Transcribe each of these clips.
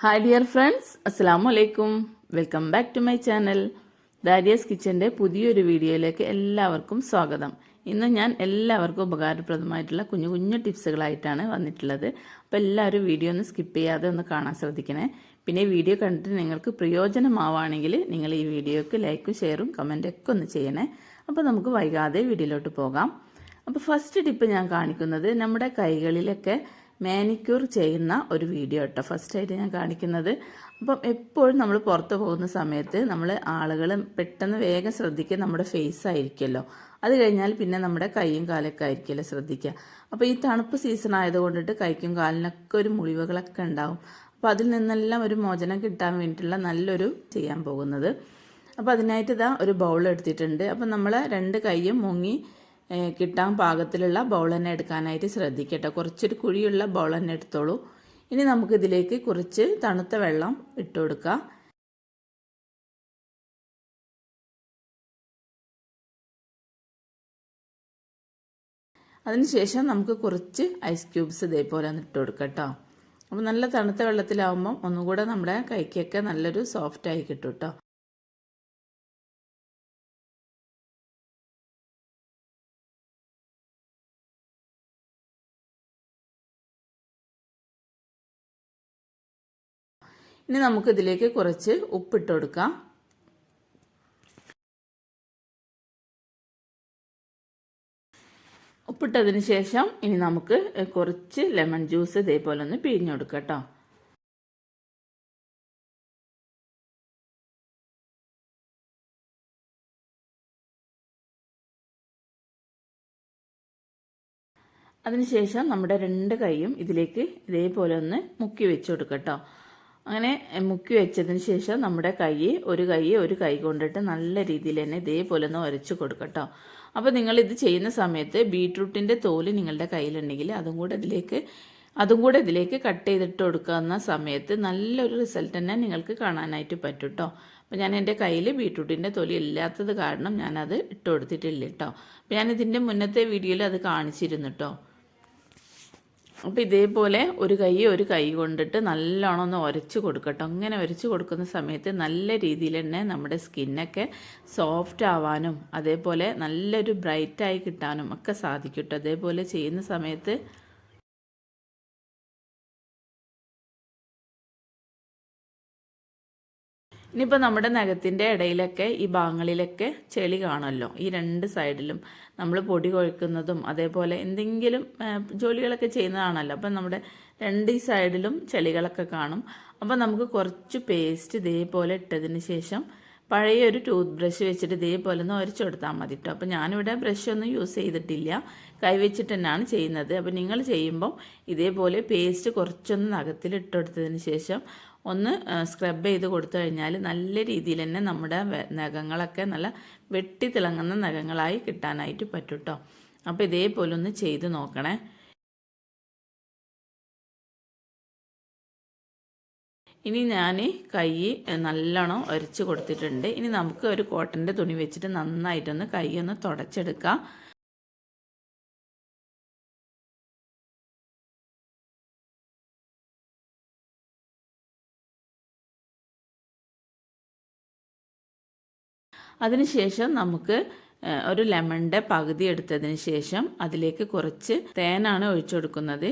Hi dear friends, അസ്സലാമു അലൈക്കും. Welcome back to my channel. Dariya's കിച്ചൻ്റെ പുതിയൊരു വീഡിയോയിലേക്ക് എല്ലാവർക്കും സ്വാഗതം. ഇന്ന് ഞാൻ എല്ലാവർക്കും ഉപകാരപ്രദമായിട്ടുള്ള കുഞ്ഞു കുഞ്ഞു ടിപ്സുകളായിട്ടാണ് വന്നിട്ടുള്ളത്. അപ്പോൾ എല്ലാവരും വീഡിയോ ഒന്ന് സ്കിപ്പ് ചെയ്യാതെ ഒന്ന് കാണാൻ ശ്രദ്ധിക്കണേ. പിന്നെ ഈ വീഡിയോ കണ്ടിട്ട് നിങ്ങൾക്ക് പ്രയോജനമാവുകയാണെങ്കിൽ നിങ്ങൾ ഈ വീഡിയോക്ക് ലൈക്കും ഷെയറും കമൻറ്റൊക്കെ ഒന്ന് ചെയ്യണേ. അപ്പോൾ നമുക്ക് വൈകാതെ വീഡിയോയിലോട്ട് പോകാം. അപ്പോൾ ഫസ്റ്റ് ടിപ്പ് ഞാൻ കാണിക്കുന്നത് നമ്മുടെ കൈകളിലൊക്കെ മാനിക്യൂർ ചെയ്യുന്ന ഒരു വീഡിയോ കേട്ടോ. ഫസ്റ്റായിട്ട് ഞാൻ കാണിക്കുന്നത്. അപ്പം എപ്പോഴും നമ്മൾ പുറത്ത് പോകുന്ന സമയത്ത് നമ്മൾ ആളുകൾ പെട്ടെന്ന് വേഗം ശ്രദ്ധിക്കുക നമ്മുടെ ഫേസ് ആയിരിക്കുമല്ലോ. അത് കഴിഞ്ഞാൽ പിന്നെ നമ്മുടെ കൈയും കാലൊക്കെ ആയിരിക്കുമല്ലോ ശ്രദ്ധിക്കുക. അപ്പോൾ ഈ തണുപ്പ് സീസൺ ആയതുകൊണ്ടിട്ട് കൈക്കും കാലിനൊക്കെ ഒരു മുറിവുകളൊക്കെ ഉണ്ടാവും. അപ്പോൾ അതിൽ നിന്നെല്ലാം ഒരു മോചനം കിട്ടാൻ വേണ്ടിയിട്ടുള്ള നല്ലൊരു ചെയ്യാൻ പോകുന്നത്. അപ്പോൾ അതിനായിട്ട് ഇതാ ഒരു ബൗൾ എടുത്തിട്ടുണ്ട്. അപ്പം നമ്മൾ രണ്ട് കൈയും മുങ്ങി കിട്ടാൻ പാകത്തിലുള്ള ബൗൾ തന്നെ എടുക്കാനായിട്ട് ശ്രദ്ധിക്കട്ടെ. കുറച്ചൊരു കുഴിയുള്ള ബൗൾ തന്നെ എടുത്തോളൂ. ഇനി നമുക്കിതിലേക്ക് കുറച്ച് തണുത്ത വെള്ളം ഇട്ട് കൊടുക്കാം. അതിനുശേഷം നമുക്ക് കുറച്ച് ഐസ് ക്യൂബ്സ് ഇതേപോലെ ഒന്ന് ഇട്ട് കൊടുക്കാം കേട്ടോ. അപ്പോൾ നല്ല തണുത്ത വെള്ളത്തിലാവുമ്പം ഒന്നുകൂടെ നമ്മുടെ കൈക്കൊക്കെ നല്ലൊരു സോഫ്റ്റായി കിട്ടും കേട്ടോ. ഇനി നമുക്കിതിലേക്ക് കുറച്ച് ഉപ്പിട്ട് കൊടുക്കാം. ഉപ്പിട്ടതിന് ശേഷം ഇനി നമുക്ക് കുറച്ച് ലെമൺ ജ്യൂസ് ഇതേപോലെ ഒന്ന് പിഴിഞ്ഞു കൊടുക്കാം കേട്ടോ. അതിനുശേഷം നമ്മുടെ രണ്ട് കൈയും ഇതിലേക്ക് ഇതേപോലെ ഒന്ന് മുക്കി വെച്ച് കൊടുക്കാം കേട്ടോ. അങ്ങനെ മുക്കി വെച്ചതിന് ശേഷം നമ്മുടെ ഒരു കൈ കൊണ്ടിട്ട് നല്ല രീതിയിൽ തന്നെ ഇതേപോലെ ഒന്ന് ഉരച്ച് കൊടുക്കട്ടോ. അപ്പോൾ നിങ്ങൾ ഇത് ചെയ്യുന്ന സമയത്ത് ബീട്രൂട്ടിൻ്റെ തോല് നിങ്ങളുടെ കയ്യിലുണ്ടെങ്കിൽ അതും കൂടെ ഇതിലേക്ക് കട്ട് ചെയ്തിട്ട് കൊടുക്കുന്ന സമയത്ത് നല്ലൊരു റിസൾട്ട് തന്നെ നിങ്ങൾക്ക് കാണാനായിട്ട് പറ്റും കേട്ടോ. അപ്പോൾ ഞാൻ എൻ്റെ കയ്യിൽ ബീട്രൂട്ടിൻ്റെ തൊലി ഇല്ലാത്തത് കാരണം ഞാനത് ഇട്ട് കൊടുത്തിട്ടില്ല കേട്ടോ. അപ്പോൾ ഞാനിതിൻ്റെ മുന്നത്തെ വീഡിയോയിൽ അത് കാണിച്ചിരുന്നു കേട്ടോ. അപ്പോൾ ഇതേപോലെ ഒരു കൈ കൊണ്ടിട്ട് നല്ലോണം ഒന്ന് ഉരച്ച് കൊടുക്കട്ടോ. അങ്ങനെ ഉരച്ച് കൊടുക്കുന്ന സമയത്ത് നല്ല രീതിയിൽ തന്നെ നമ്മുടെ സ്കിന്നൊക്കെ സോഫ്റ്റ് ആവാനും അതേപോലെ നല്ലൊരു ബ്രൈറ്റായി കിട്ടാനും ഒക്കെ സാധിക്കും കേട്ടോ. അതേപോലെ ചെയ്യുന്ന സമയത്ത് ഇനിയിപ്പോൾ നമ്മുടെ നഖത്തിൻ്റെ ഇടയിലൊക്കെ ഈ ഭാഗങ്ങളിലൊക്കെ ചെളി കാണുമല്ലോ. ഈ രണ്ട് സൈഡിലും നമ്മൾ പൊടി കുഴക്കുന്നതും അതേപോലെ എന്തെങ്കിലും ജോലികളൊക്കെ ചെയ്യുന്നതാണല്ലോ. അപ്പം നമ്മുടെ രണ്ട് ഈ സൈഡിലും ചെളികളൊക്കെ കാണും. അപ്പം നമുക്ക് കുറച്ച് പേസ്റ്റ് ഇതേപോലെ ഇട്ടതിന് ശേഷം പഴയ ഒരു ടൂത്ത് ബ്രഷ് വെച്ചിട്ട് ഇതേപോലെ ഒന്ന് ഉരച്ചു കൊടുത്താൽ മതി കേട്ടോ. അപ്പോൾ ഞാനിവിടെ ബ്രഷ് ഒന്നും യൂസ് ചെയ്തിട്ടില്ല, കൈവച്ചിട്ട് തന്നെയാണ് ചെയ്യുന്നത്. അപ്പോൾ നിങ്ങൾ ചെയ്യുമ്പം ഇതേപോലെ പേസ്റ്റ് കുറച്ചൊന്ന് നഖത്തിൽ ഇട്ടെടുത്തതിന് ശേഷം ഒന്ന് സ്ക്രബ് ചെയ്ത് കൊടുത്തു കഴിഞ്ഞാൽ നല്ല രീതിയിൽ തന്നെ നമ്മുടെ നഖങ്ങളൊക്കെ നല്ല വെട്ടി തിളങ്ങുന്ന നഖങ്ങളായി കിട്ടാനായിട്ട് പറ്റും കേട്ടോ. അപ്പോൾ ഇതേപോലെ ഒന്ന് ചെയ്ത് നോക്കണേ. ഇനി ഞാൻ കൈ നല്ലോണം ഉരച്ച് കൊടുത്തിട്ടുണ്ട്. ഇനി നമുക്ക് ഒരു കോട്ടൻ്റെ തുണി വെച്ചിട്ട് നന്നായിട്ടൊന്ന് കൈ ഒന്ന് തുടച്ചെടുക്കാം. അതിനുശേഷം നമുക്ക് ഒരു ലെമണിൻ്റെ പകുതി എടുത്തതിന് ശേഷം അതിലേക്ക് കുറച്ച് തേനാണ് ഒഴിച്ചു കൊടുക്കുന്നത്.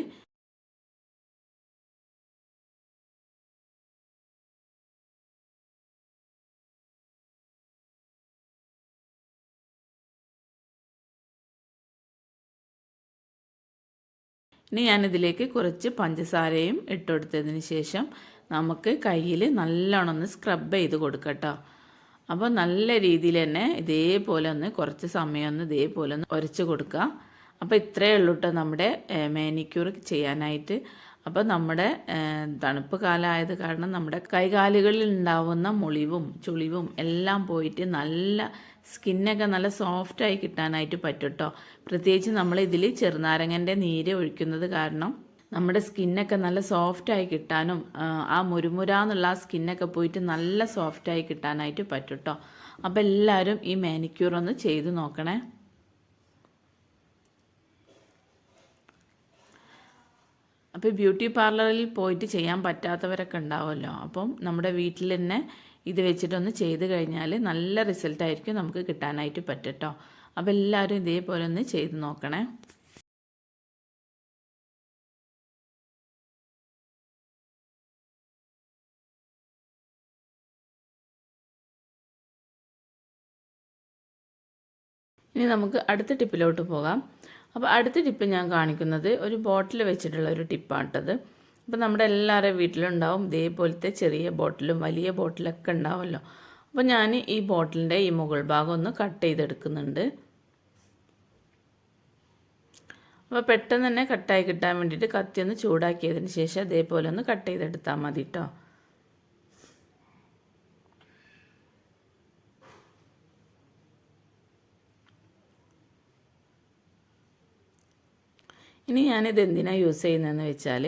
ഇനി ഞാനിതിലേക്ക് കുറച്ച് പഞ്ചസാരയും ഇട്ടുകൊടുത്തതിന് ശേഷം നമുക്ക് കയ്യിൽ നല്ലോണം ഒന്ന് സ്ക്രബ് ചെയ്ത് കൊടുക്കട്ടോ. അപ്പോൾ നല്ല രീതിയിൽ തന്നെ ഇതേപോലെ ഒന്ന് കുറച്ച് സമയം ഒന്ന് ഇതേപോലെ ഒന്ന് ഉരച്ച് കൊടുക്കുക. അപ്പോൾ ഇത്രയേ ഉള്ളൂ കേട്ടോ നമ്മുടെ മാനിക്യൂർ ചെയ്യാനായിട്ട്. അപ്പോൾ നമ്മുടെ തണുപ്പ് കാലമായത് കാരണം നമ്മുടെ കൈകാലുകളിൽ ഉണ്ടാവുന്ന മുളിവും ചുളിവും എല്ലാം പോയിട്ട് നല്ല സ്കിന്നൊക്കെ നല്ല സോഫ്റ്റായി കിട്ടാനായിട്ട് പറ്റും കേട്ടോ. പ്രത്യേകിച്ച് നമ്മൾ ഇതിൽ ചെറുനാരങ്ങൻ്റെ നീര് ഒഴിക്കുന്നത് കാരണം നമ്മുടെ സ്കിന്നൊക്കെ നല്ല സോഫ്റ്റായി കിട്ടാനും ആ മുരുമുരാന്നുള്ള ആ സ്കിന്നൊക്കെ പോയിട്ട് നല്ല സോഫ്റ്റായി കിട്ടാനായിട്ട് പറ്റും കേട്ടോ. അപ്പോൾ എല്ലാവരും ഈ മാനിക്യൂർ ഒന്ന് ചെയ്ത് നോക്കണേ. അപ്പോൾ ബ്യൂട്ടി പാർലറിൽ പോയിട്ട് ചെയ്യാൻ പറ്റാത്തവരൊക്കെ ഉണ്ടാവുമല്ലോ, അപ്പം നമ്മുടെ വീട്ടിൽ തന്നെ ഇത് വെച്ചിട്ടൊന്ന് ചെയ്ത് കഴിഞ്ഞാൽ നല്ല റിസൾട്ടായിരിക്കും നമുക്ക് കിട്ടാനായിട്ട് പറ്റട്ടോ. അപ്പോൾ എല്ലാവരും ഇതേപോലെ ഒന്ന് ചെയ്ത് നോക്കണേ. ഇനി നമുക്ക് അടുത്ത ടിപ്പിലോട്ട് പോകാം. അപ്പോൾ അടുത്ത ടിപ്പ് ഞാൻ കാണിക്കുന്നത് ഒരു ബോട്ടിൽ വെച്ചിട്ടുള്ള ഒരു ടിപ്പാട്ടത്. അപ്പോൾ നമ്മുടെ എല്ലാവരുടെയും വീട്ടിലുണ്ടാവും ഇതേപോലത്തെ ചെറിയ ബോട്ടിലും വലിയ ബോട്ടിലൊക്കെ ഉണ്ടാവുമല്ലോ. അപ്പോൾ ഞാൻ ഈ ബോട്ടിലിൻ്റെ ഈ മുകൾ ഭാഗം ഒന്ന് കട്ട് ചെയ്തെടുക്കുന്നുണ്ട്. അപ്പോൾ പെട്ടെന്ന് തന്നെ കട്ടായി കിട്ടാൻ വേണ്ടിയിട്ട് കത്തി ഒന്ന് ചൂടാക്കിയതിന് ശേഷം അതേപോലെ ഒന്ന് കട്ട് ചെയ്തെടുത്താൽ മതി കേട്ടോ. ഇനി ഞാനിത് എന്തിനാണ് യൂസ് ചെയ്യുന്നതെന്ന് വെച്ചാൽ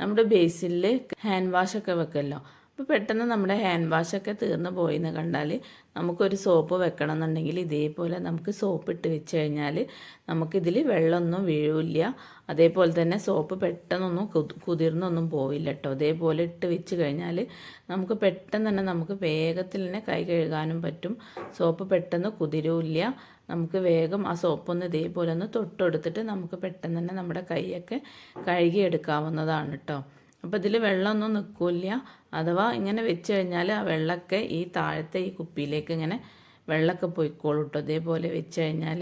നമ്മുടെ ബേസിനിൽ ഹാൻഡ് വാഷൊക്കെ വെക്കുമല്ലോ. അപ്പോൾ പെട്ടെന്ന് നമ്മുടെ ഹാൻഡ് വാഷൊക്കെ തീർന്നു പോയിന്ന് കണ്ടാൽ നമുക്കൊരു സോപ്പ് വെക്കണം എന്നുണ്ടെങ്കിൽ ഇതേപോലെ നമുക്ക് സോപ്പ് ഇട്ട് വെച്ച് കഴിഞ്ഞാൽ നമുക്കിതിൽ വെള്ളമൊന്നും വീഴില്ല. അതേപോലെ തന്നെ സോപ്പ് പെട്ടെന്നൊന്നും കുതിർന്നൊന്നും പോവില്ല കേട്ടോ. അതേപോലെ ഇട്ട് വെച്ച് കഴിഞ്ഞാൽ നമുക്ക് പെട്ടെന്ന് തന്നെ നമുക്ക് വേഗത്തിൽ തന്നെ കൈ കഴുകാനും പറ്റും. സോപ്പ് പെട്ടെന്ന് കുതിരില്ല. നമുക്ക് വേഗം ആ സോപ്പൊന്ന് ഇതേപോലെ ഒന്ന് തൊട്ടെടുത്തിട്ട് നമുക്ക് പെട്ടെന്ന് തന്നെ നമ്മുടെ കൈയൊക്കെ കഴുകിയെടുക്കാവുന്നതാണ് കേട്ടോ. അപ്പോൾ ഇതിൽ വെള്ളമൊന്നും നിൽക്കില്ല. അഥവാ ഇങ്ങനെ വെച്ച് കഴിഞ്ഞാൽ ആ വെള്ളമൊക്കെ ഈ താഴത്തെ ഈ കുപ്പിയിലേക്ക് ഇങ്ങനെ വെള്ളമൊക്കെ പോയിക്കോളും കേട്ടോ. ഇതേപോലെ വെച്ച് കഴിഞ്ഞാൽ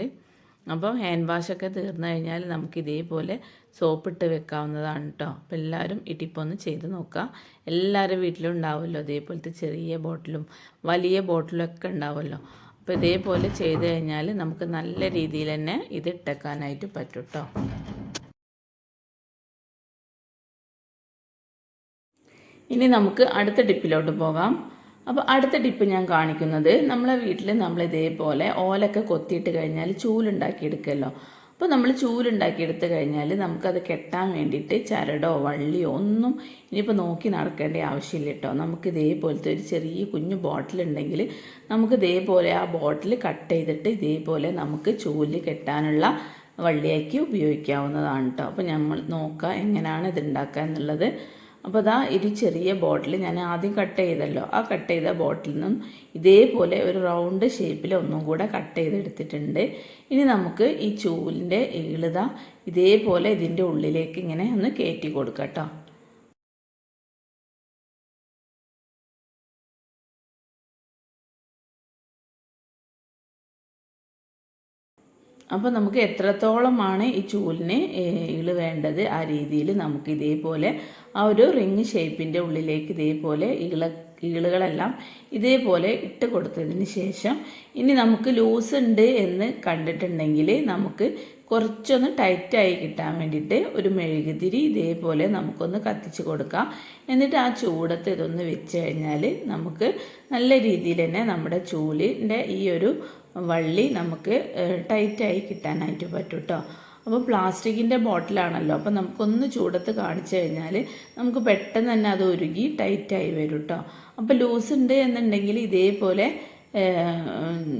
അപ്പം ഹാൻഡ് വാഷൊക്കെ തീർന്നു കഴിഞ്ഞാൽ നമുക്ക് ഇതേപോലെ സോപ്പിട്ട് വെക്കാവുന്നതാണ് കേട്ടോ. അപ്പോൾ എല്ലാവരും ഈ ടിപ്പൊന്ന് ചെയ്ത് നോക്കുക. എല്ലാവരും വീട്ടിലും ഉണ്ടാവുമല്ലോ ഇതേപോലത്തെ ചെറിയ ബോട്ടിലും വലിയ ബോട്ടിലും ഒക്കെ ഉണ്ടാവുമല്ലോ. അപ്പോൾ ഇതേപോലെ ചെയ്ത് കഴിഞ്ഞാൽ നമുക്ക് നല്ല രീതിയിൽ തന്നെ ഇത് ഇട്ടേക്കാനായിട്ട് പറ്റും കേട്ടോ. ഇനി നമുക്ക് അടുത്ത ടിപ്പിലോട്ട് പോകാം. അപ്പോൾ അടുത്ത ടിപ്പ് ഞാൻ കാണിക്കുന്നത് നമ്മളെ വീട്ടിൽ നമ്മൾ ഇതേപോലെ ഓലൊക്കെ കൊത്തിയിട്ട് കഴിഞ്ഞാൽ ചൂലുണ്ടാക്കിയെടുക്കുമല്ലോ. അപ്പോൾ നമ്മൾ ചൂലുണ്ടാക്കിയെടുത്ത് കഴിഞ്ഞാൽ നമുക്കത് കെട്ടാൻ വേണ്ടിയിട്ട് ചരടോ വള്ളിയോ ഒന്നും ഇനിയിപ്പോൾ നോക്കി നടക്കേണ്ട ആവശ്യമില്ല കേട്ടോ. നമുക്ക് ഇതേപോലത്തെ ഒരു ചെറിയ കുഞ്ഞു ബോട്ടിലുണ്ടെങ്കിൽ നമുക്ക് ഇതേപോലെ ആ ബോട്ടിൽ കട്ട് ചെയ്തിട്ട് ഇതേപോലെ നമുക്ക് ചൂല് കെട്ടാനുള്ള വള്ളിയാക്കി ഉപയോഗിക്കാവുന്നതാണ് കേട്ടോ. അപ്പോൾ നമ്മൾ നോക്കുക എങ്ങനെയാണ് ഇത് ഉണ്ടാക്കുക എന്നുള്ളത്. അപ്പോൾ അതാ ഒരു ചെറിയ ബോട്ടിൽ ഞാൻ ആദ്യം കട്ട് ചെയ്തല്ലോ, ആ കട്ട് ചെയ്ത ബോട്ടിൽ നിന്നും ഇതേപോലെ ഒരു റൗണ്ട് ഷേപ്പിൽ ഒന്നും കൂടെ കട്ട് ചെയ്തെടുത്തിട്ടുണ്ട്. ഇനി നമുക്ക് ഈ ചൂലിൻ്റെ ഈളുത ഇതേപോലെ ഇതിൻ്റെ ഉള്ളിലേക്ക് ഇങ്ങനെ ഒന്ന് കയറ്റി കൊടുക്കാം കേട്ടോ. അപ്പോൾ നമുക്ക് എത്രത്തോളമാണ് ഈ ചൂലിന് ഇള് വേണ്ടത് ആ രീതിയിൽ നമുക്ക് ഇതേപോലെ ആ ഒരു റിങ് ഷേപ്പിൻ്റെ ഉള്ളിലേക്ക് ഇതേപോലെ ഈളുകളെല്ലാം ഇതേപോലെ ഇട്ട് കൊടുത്തതിന് ശേഷം ഇനി നമുക്ക് ലൂസ് ഉണ്ട് എന്ന് കണ്ടിട്ടുണ്ടെങ്കിൽ നമുക്ക് കുറച്ചൊന്ന് ടൈറ്റായി കിട്ടാൻ വേണ്ടിയിട്ട് ഒരു മെഴുകുതിരി ഇതേപോലെ നമുക്കൊന്ന് കത്തിച്ച് കൊടുക്കാം. എന്നിട്ട് ആ ചൂടത്ത് ഇതൊന്ന് വെച്ച് കഴിഞ്ഞാൽ നമുക്ക് നല്ല രീതിയിൽ തന്നെ നമ്മുടെ ചൂലിൻ്റെ ഈ ഒരു വള്ളി നമുക്ക് ടൈറ്റായി കിട്ടാനായിട്ട് പറ്റും കേട്ടോ. അപ്പോൾ പ്ലാസ്റ്റിക്കിൻ്റെ ബോട്ടിലാണല്ലോ, അപ്പോൾ നമുക്കൊന്ന് ചൂടത്ത് കാണിച്ചു കഴിഞ്ഞാൽ നമുക്ക് പെട്ടെന്ന് തന്നെ അത് ഉരുകി ടൈറ്റായി വരും കേട്ടോ. അപ്പോൾ ലൂസ് ഉണ്ട് എന്നുണ്ടെങ്കിൽ ഇതേപോലെ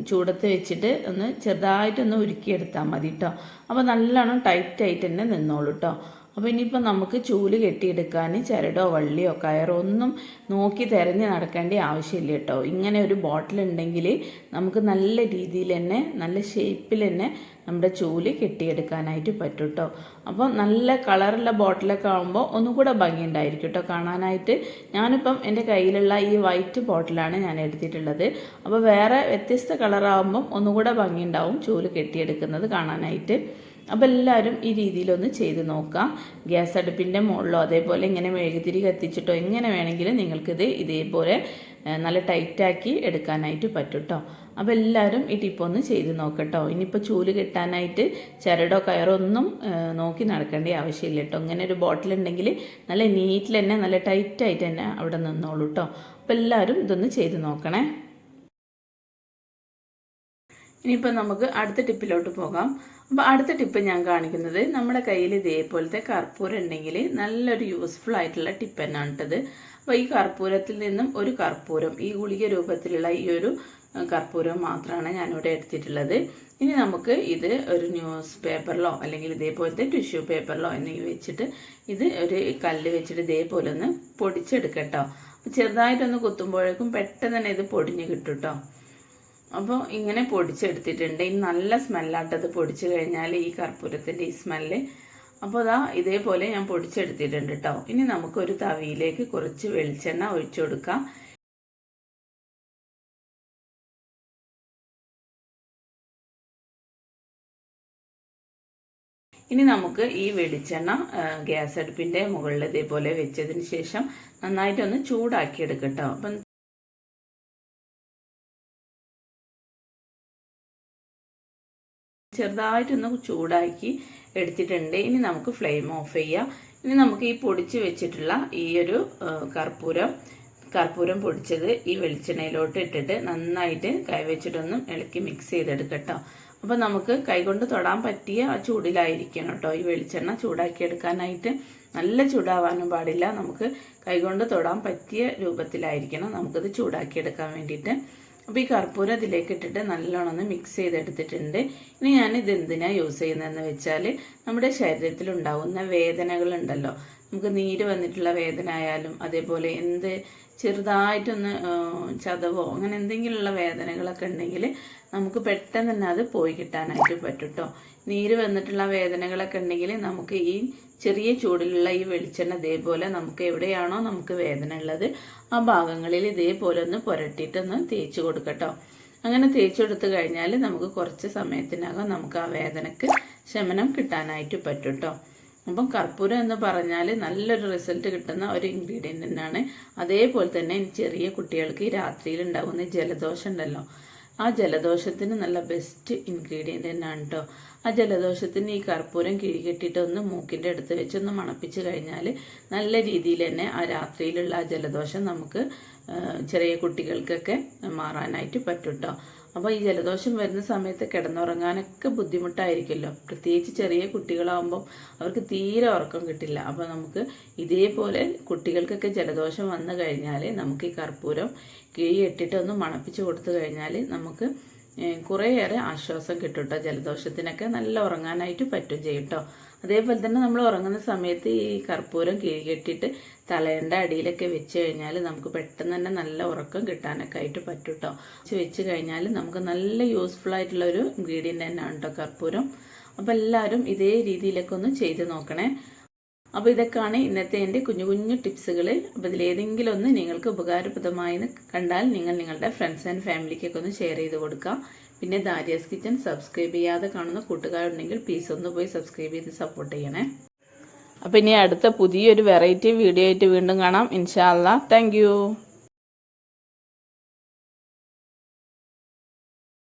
ചൂടത്ത് വെച്ചിട്ട് ഒന്ന് ചെറുതായിട്ടൊന്ന് ഉരുക്കിയെടുത്താൽ മതി കേട്ടോ. അപ്പോൾ നല്ലോണം ടൈറ്റായിട്ട് തന്നെ നിന്നോളൂ കേട്ടോ. അപ്പോൾ ഇനിയിപ്പോൾ നമുക്ക് ചൂല് കെട്ടിയെടുക്കാൻ ചരടോ വള്ളിയോ കയറോ ഒന്നും നോക്കി തിരഞ്ഞ് നടക്കേണ്ട ആവശ്യമില്ല കേട്ടോ. ഇങ്ങനെ ഒരു ബോട്ടിലുണ്ടെങ്കിൽ നമുക്ക് നല്ല രീതിയിൽ തന്നെ നല്ല ഷേപ്പിൽ തന്നെ നമ്മുടെ ചൂല് കെട്ടിയെടുക്കാനായിട്ട് പറ്റും കേട്ടോ. അപ്പോൾ നല്ല കളറുള്ള ബോട്ടിലൊക്കെ ആകുമ്പോൾ ഒന്നും കൂടെ ഭംഗിയുണ്ടായിരിക്കും കേട്ടോ കാണാനായിട്ട്. ഞാനിപ്പം എൻ്റെ കയ്യിലുള്ള ഈ വൈറ്റ് ബോട്ടിലാണ് ഞാൻ എടുത്തിട്ടുള്ളത്. അപ്പോൾ വേറെ വ്യത്യസ്ത കളറാകുമ്പം ഒന്നുകൂടെ ഭംഗിയുണ്ടാവും ചൂല് കെട്ടിയെടുക്കുന്നത് കാണാനായിട്ട്. അപ്പോൾ എല്ലാവരും ഈ രീതിയിലൊന്ന് ചെയ്ത് നോക്കാം. ഗ്യാസ് അടുപ്പിൻ്റെ മുകളിലോ അതേപോലെ ഇങ്ങനെ മെഴുകുതിരി കത്തിച്ചിട്ടോ എങ്ങനെ വേണമെങ്കിലും നിങ്ങൾക്കിത് ഇതേപോലെ നല്ല ടൈറ്റാക്കി എടുക്കാനായിട്ട് പറ്റും കേട്ടോ. അപ്പോൾ എല്ലാവരും ഈ ടിപ്പൊന്ന് ചെയ്ത് നോക്കട്ടോ. ഇനിയിപ്പോൾ ചൂല് കെട്ടാനായിട്ട് ചരടോ കയറോ ഒന്നും നോക്കി നടക്കേണ്ട ആവശ്യമില്ല കേട്ടോ. ഇങ്ങനെ ഒരു ബോട്ടിലുണ്ടെങ്കിൽ നല്ല നീറ്റിൽ തന്നെ നല്ല ടൈറ്റായിട്ട് തന്നെ അവിടെ നിന്നോളൂ കേട്ടോ. അപ്പോൾ എല്ലാവരും ഇതൊന്ന് ചെയ്ത് നോക്കണേ. ഇനിയിപ്പോൾ നമുക്ക് അടുത്ത ടിപ്പിലോട്ട് പോകാം. അപ്പോൾ അടുത്ത ടിപ്പ് ഞാൻ കാണിക്കുന്നത് നമ്മുടെ കയ്യിൽ ഇതേപോലത്തെ കർപ്പൂരം ഉണ്ടെങ്കിൽ നല്ലൊരു യൂസ്ഫുൾ ആയിട്ടുള്ള ടിപ്പ് തന്നെയാണ് കേട്ടത്. അപ്പോൾ ഈ കർപ്പൂരത്തിൽ നിന്നും ഒരു കർപ്പൂരം ഈ ഗുളിക രൂപത്തിലുള്ള ഈ ഒരു കർപ്പൂരവും മാത്രമാണ് ഞാനിവിടെ എടുത്തിട്ടുള്ളത്. ഇനി നമുക്ക് ഇത് ഒരു ന്യൂസ് പേപ്പറിലോ അല്ലെങ്കിൽ ഇതേപോലത്തെ ടിഷ്യൂ പേപ്പറിലോ എന്തെങ്കിലും വെച്ചിട്ട് ഇത് ഒരു കല്ല് വെച്ചിട്ട് ഇതേപോലെ ഒന്ന് പൊടിച്ചെടുക്കട്ടോ. ചെറുതായിട്ടൊന്ന് കുത്തുമ്പോഴേക്കും പെട്ടെന്ന് തന്നെ ഇത് പൊടിഞ്ഞ് കിട്ടും കേട്ടോ. അപ്പോൾ ഇങ്ങനെ പൊടിച്ചെടുത്തിട്ടുണ്ട്. ഇനി നല്ല സ്മെല്ലാട്ടത് പൊടിച്ചു കഴിഞ്ഞാൽ ഈ കർപ്പൂരത്തിൻ്റെ ഈ സ്മെല്ല്. അപ്പോൾ ഇതേപോലെ ഞാൻ പൊടിച്ചെടുത്തിട്ടുണ്ട് കേട്ടോ. ഇനി നമുക്കൊരു തവിയിലേക്ക് കുറച്ച് വെളിച്ചെണ്ണ ഒഴിച്ചു കൊടുക്കാം. ഇനി നമുക്ക് ഈ വെളിച്ചെണ്ണ ഗ്യാസ് അടുപ്പിൻ്റെ മുകളിൽ ഇതേപോലെ വെച്ചതിന് ശേഷം നന്നായിട്ടൊന്ന് ചൂടാക്കി എടുക്കട്ടോ. അപ്പം ചെറുതായിട്ടൊന്ന് ചൂടാക്കി എടുത്തിട്ടുണ്ട്. ഇനി നമുക്ക് ഫ്ലെയിം ഓഫ് ചെയ്യാം. ഇനി നമുക്ക് ഈ പൊടിച്ച് വെച്ചിട്ടുള്ള ഈ ഒരു കർപ്പൂരം പൊടിച്ചത് ഈ വെളിച്ചെണ്ണയിലോട്ട് ഇട്ടിട്ട് നന്നായിട്ട് കൈവച്ചിട്ടൊന്നും ഇളക്കി മിക്സ് ചെയ്തെടുക്കട്ടോ. അപ്പോൾ നമുക്ക് കൈകൊണ്ട് തൊടാൻ പറ്റിയ ആ ചൂടിലായിരിക്കണം കേട്ടോ ഈ വെളിച്ചെണ്ണ ചൂടാക്കി എടുക്കാനായിട്ട്. നല്ല ചൂടാവാനും പാടില്ല, നമുക്ക് കൈകൊണ്ട് തൊടാൻ പറ്റിയ രൂപത്തിലായിരിക്കണം നമുക്കിത് ചൂടാക്കി എടുക്കാൻ വേണ്ടിയിട്ട്. അപ്പോൾ ഈ കർപ്പൂരം ഇതിലേക്ക് ഇട്ടിട്ട് നല്ലോണം ഒന്ന് മിക്സ് ചെയ്തെടുത്തിട്ടുണ്ട്. ഇനി ഞാനിത് എന്തിനാണ് യൂസ് ചെയ്യുന്നതെന്ന് വെച്ചാൽ നമ്മുടെ ശരീരത്തിലുണ്ടാവുന്ന വേദനകളുണ്ടല്ലോ, നമുക്ക് നീര് വന്നിട്ടുള്ള വേദന ആയാലും അതേപോലെ എന്ത് ചെറുതായിട്ടൊന്ന് ചതവോ അങ്ങനെ എന്തെങ്കിലുമുള്ള വേദനകളൊക്കെ ഉണ്ടെങ്കിൽ നമുക്ക് പെട്ടെന്ന് തന്നെ അത് പോയി കിട്ടാനായിട്ട് പറ്റും കേട്ടോ. നീര് വന്നിട്ടുള്ള വേദനകളൊക്കെ ഉണ്ടെങ്കിൽ നമുക്ക് ഈ ചെറിയ ചൂടിലുള്ള ഈ വെളിച്ചെണ്ണ ഇതേപോലെ നമുക്ക് എവിടെയാണോ നമുക്ക് വേദന ഉള്ളത് ആ ഭാഗങ്ങളിൽ ഇതേപോലെ ഒന്ന് പുരട്ടിയിട്ടൊന്ന് തേച്ച് കൊടുക്കട്ടോ. അങ്ങനെ തേച്ച് കൊടുത്തു കഴിഞ്ഞാൽ നമുക്ക് കുറച്ച് സമയത്തിനകം നമുക്ക് ആ വേദനക്ക് ശമനം കിട്ടാനായിട്ട് പറ്റും കേട്ടോ. അപ്പം കർപ്പൂരം എന്ന് പറഞ്ഞാൽ നല്ലൊരു റിസൾട്ട് കിട്ടുന്ന ഒരു ഇൻഗ്രീഡിയൻ്റ് തന്നെയാണ്. അതേപോലെ തന്നെ ചെറിയ കുട്ടികൾക്ക് ഈ രാത്രിയിൽ ഉണ്ടാകുന്ന ജലദോഷം ഉണ്ടല്ലോ, ആ ജലദോഷത്തിന് നല്ല ബെസ്റ്റ് ഇൻഗ്രീഡിയൻ്റ് തന്നെയാണ് കേട്ടോ. ആ ജലദോഷത്തിന് ഈ കർപ്പൂരം കിഴികെട്ടിയിട്ട് ഒന്ന് മൂക്കിൻ്റെ അടുത്ത് വെച്ചൊന്ന് മണപ്പിച്ച് കഴിഞ്ഞാൽ നല്ല രീതിയിൽ തന്നെ ആ രാത്രിയിലുള്ള ആ ജലദോഷം നമുക്ക് ചെറിയ കുട്ടികൾക്കൊക്കെ മാറാനായിട്ട് പറ്റും കേട്ടോ. അപ്പോൾ ഈ ജലദോഷം വരുന്ന സമയത്ത് കിടന്നുറങ്ങാനൊക്കെ ബുദ്ധിമുട്ടായിരിക്കുമല്ലോ, പ്രത്യേകിച്ച് ചെറിയ കുട്ടികളാകുമ്പം അവർക്ക് തീരെ ഉറക്കം കിട്ടില്ല. അപ്പോൾ നമുക്ക് ഇതേപോലെ കുട്ടികൾക്കൊക്കെ ജലദോഷം വന്നു കഴിഞ്ഞാൽ നമുക്ക് ഈ കർപ്പൂരം കിഴിയിട്ടിട്ട് ഒന്ന് മണപ്പിച്ച് കൊടുത്തു കഴിഞ്ഞാൽ നമുക്ക് കുറേയേറെ ആശ്വാസം കിട്ടും കേട്ടോ. ജലദോഷത്തിനൊക്കെ നല്ല ഉറങ്ങാനായിട്ട് പറ്റും ചെയ്യും കേട്ടോ. അതേപോലെ തന്നെ നമ്മൾ ഉറങ്ങുന്ന സമയത്ത് ഈ കർപ്പൂരം കിഴികെട്ടിട്ട് തലേൻ്റെ അടിയിലൊക്കെ വെച്ച് കഴിഞ്ഞാൽ നമുക്ക് പെട്ടെന്ന് തന്നെ നല്ല ഉറക്കം കിട്ടാനൊക്കെ ആയിട്ട് പറ്റും കേട്ടോ. വെച്ച് കഴിഞ്ഞാൽ നമുക്ക് നല്ല യൂസ്ഫുൾ ആയിട്ടുള്ള ഒരു ഇൻഗ്രീഡിയൻ്റ് തന്നെയാണ് കേട്ടോ കർപ്പൂരം. അപ്പോൾ എല്ലാവരും ഇതേ രീതിയിലൊക്കെ ഒന്ന് ചെയ്ത് നോക്കണേ. അപ്പോൾ ഇതൊക്കെയാണ് ഇന്നത്തെ എൻ്റെ കുഞ്ഞു കുഞ്ഞു ടിപ്സുകൾ. അപ്പോൾ ഇതിലേതെങ്കിലും ഒന്ന് നിങ്ങൾക്ക് ഉപകാരപ്രദമായി കണ്ടാൽ നിങ്ങൾ നിങ്ങളുടെ ഫ്രണ്ട്സ് ആൻഡ് ഫാമിലിക്കൊക്കെ ഒന്ന് ഷെയർ ചെയ്ത് കൊടുക്കുക. പിന്നെ ദാരിയാസ് കിച്ചൻ സബ്സ്ക്രൈബ് ചെയ്യാതെ കാണുന്ന കൂട്ടുകാരുണ്ടെങ്കിൽ പ്ലീസ് ഒന്ന് പോയി സബ്സ്ക്രൈബ് ചെയ്ത് സപ്പോർട്ട് ചെയ്യണേ. അപ്പോൾ ഇനി അടുത്ത പുതിയൊരു വെറൈറ്റി വീഡിയോ ആയിട്ട് വീണ്ടും കാണാം ഇൻഷാ അല്ലാഹ്. Thank you.